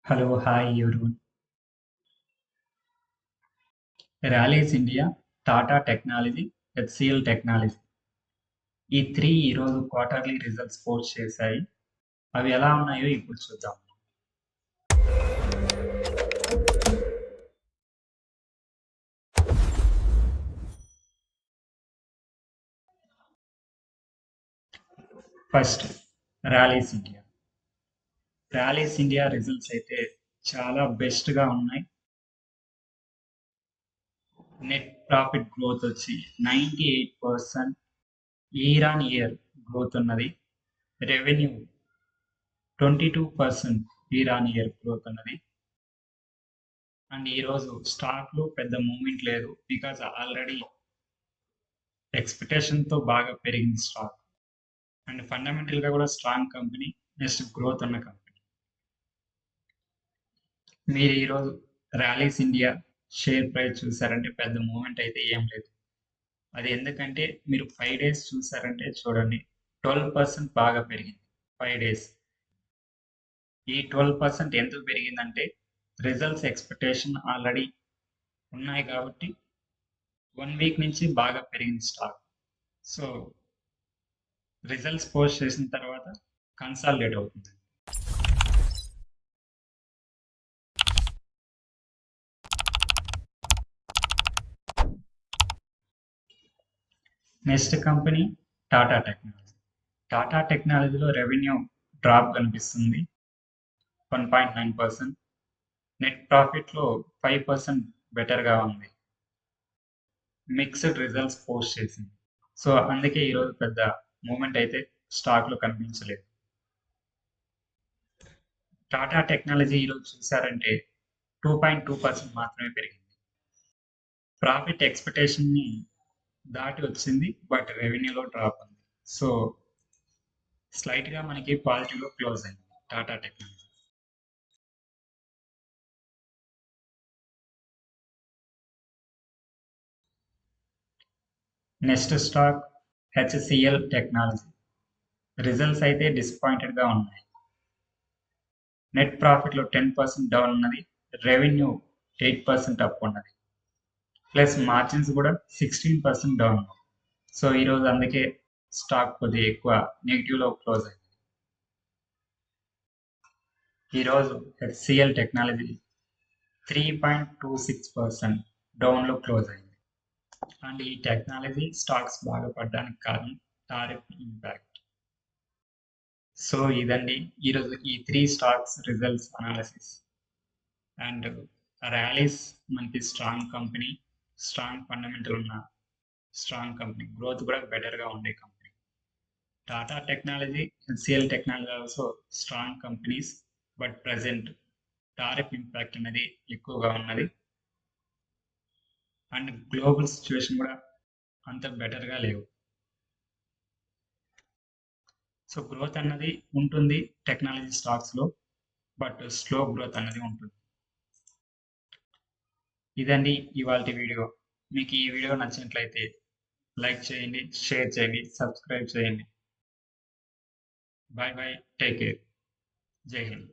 Hello, hi everyone. Rallies India, Tata technology, HCL technology ఈ 3 ఈరోజు quarterly results post చేశాయి. అవి ఎలా ఉన్నాయో ఇప్పుడు చూద్దాం. First rallies India. Rallies India results అయితే చాలా బెస్ట్‌గా ఉన్నాయి. నెట్ ప్రాఫిట్ గ్రోత్ వచ్చి 98% ఇయర్ ఆన్ ఇయర్ గ్రోత్ ఉన్నది. Revenue 22% year on year growth ఉన్నది. అండ్ ఈరోజు స్టాక్‌లో పెద్ద మూవ్‌మెంట్ లేదు. బికాజ్ ఆల్రెడీ ఎక్స్‌పెక్టేషన్‌తో బాగా పెరిగింది స్టాక్. అండ్ ఫండమెంటల్‌గా కూడా స్ట్రాంగ్ కంపెనీ. నెక్స్ట్ గ్రోత్ ఉన్న కంపెనీ. మీరు ఈరోజు ర్యాలీస్ ఇండియా షేర్ ప్రైస్ చూసారంటే పెద్ద మూవ్‌మెంట్ అయితే ఏం లేదు. అది ఎందుకంటే మీరు 5 డేస్ చూసారంటే చూడండి 12% బాగా పెరిగింది 5 డేస్. ఈ 12% ఎందుకు పెరిగిందంటే రిజల్ట్స్ ఎక్స్‌పెక్టేషన్ ఆల్రెడీ ఉన్నాయి కాబట్టి 1 వీక్ నుంచి బాగా పెరిగింది స్టాక్. సో రిజల్ట్స్ పోస్ట్ చేసిన తర్వాత కన్సాలిడేట్ అవుతుంది. Next company Tata technology. Tata టెక్నాలజీలో రెవెన్యూ డ్రాప్ కనిపిస్తుంది 1.9%. నెట్ ప్రాఫిట్లో 5% బెటర్గా ఉంది. మిక్స్డ్ రిజల్ట్స్ పోస్ట్ చేసింది. సో అందుకే ఈరోజు పెద్ద మూమెంట్ అయితే స్టాక్లో కనిపించలేదు. టాటా టెక్నాలజీ ఈరోజు చూసారంటే 2.2% మాత్రమే పెరిగింది. ప్రాఫిట్ ఎక్స్పెక్టేషన్ని దాటి వచ్చింది, బట్ రెవెన్యూలో డ్రాప్ ఉంది. సో స్లైట్గా మనకి పాజిటివ్లో క్లోజ్ అయింది Tata technology. Next stock HCl technology. Results అయితే డిసప్పాయింటెడ్గా ఉన్నాయి. నెట్ ప్రాఫిట్లో 10% డౌన్ ఉన్నది. రెవెన్యూ 8% అప్ ఉన్నది. ప్లస్ మార్జిన్స్ కూడా 16% డౌన్ ఉన్నాయి. సో ఈరోజు అందుకే స్టాక్ కొద్దిగా ఎక్కువ నెగిటివ్లో క్లోజ్ అయింది. ఈరోజు హెచ్సిఎల్ టెక్నాలజీ 3.26% డౌన్లో క్లోజ్ అయింది. అండ్ ఈ టెక్నాలజీ స్టాక్స్ బాగా పడడానికి కారణం టారిఫ్ ఇంపాక్ట్. సో ఇదండి ఈరోజు ఈ 3 stocks results analysis. And rallies మనకి స్ట్రాంగ్ కంపెనీ, స్ట్రాంగ్ ఫండమెంటల్ ఉన్న స్ట్రాంగ్ కంపెనీ, గ్రోత్ కూడా బెటర్గా ఉండే company. Tata technology, HCL technology also strong companies, but present tariff impact అనేది ఎక్కువగా ఉన్నది. అండ్ గ్లోబల్ సిచ్యువేషన్ కూడా అంత బెటర్గా లేవు. సో గ్రోత్ అన్నది ఉంటుంది టెక్నాలజీ స్టాక్స్లో, బట్ స్లో గ్రోత్ అన్నది ఉంటుంది. ఇదండి ఇవాల్టి వీడియో. మీకు ఈ వీడియో నచ్చినట్లయితే లైక్ చేయండి, షేర్ చేయండి, సబ్స్క్రైబ్ చేయండి. బాయ్ బాయ్, టేక్ కేర్, జై హింద్.